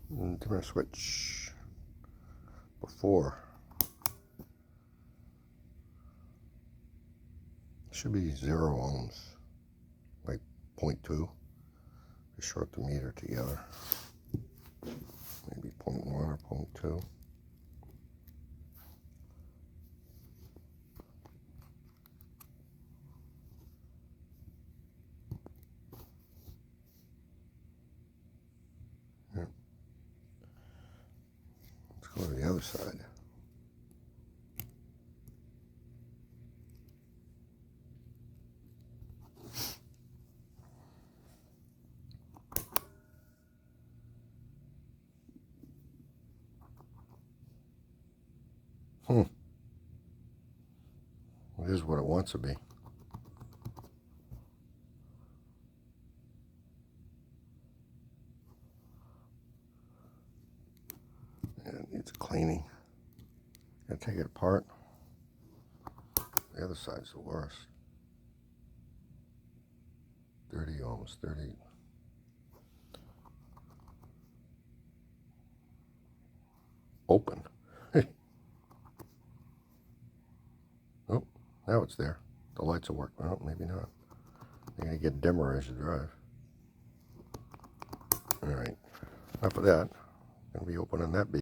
And dimmer switch before. Should be 0 ohms, like 0.2. Just short the meter together. Maybe 0.1 or 0.2. Yeah. Let's go to the other side. It is what it wants to be. Yeah, it needs cleaning. Gotta take it apart. The other side's the worst. 30 ohms, 30. Open. Oh, now it's there. The lights will work. Well, maybe not. They're going to get dimmer as you drive. All right. Enough of that. Going to be opening that beast.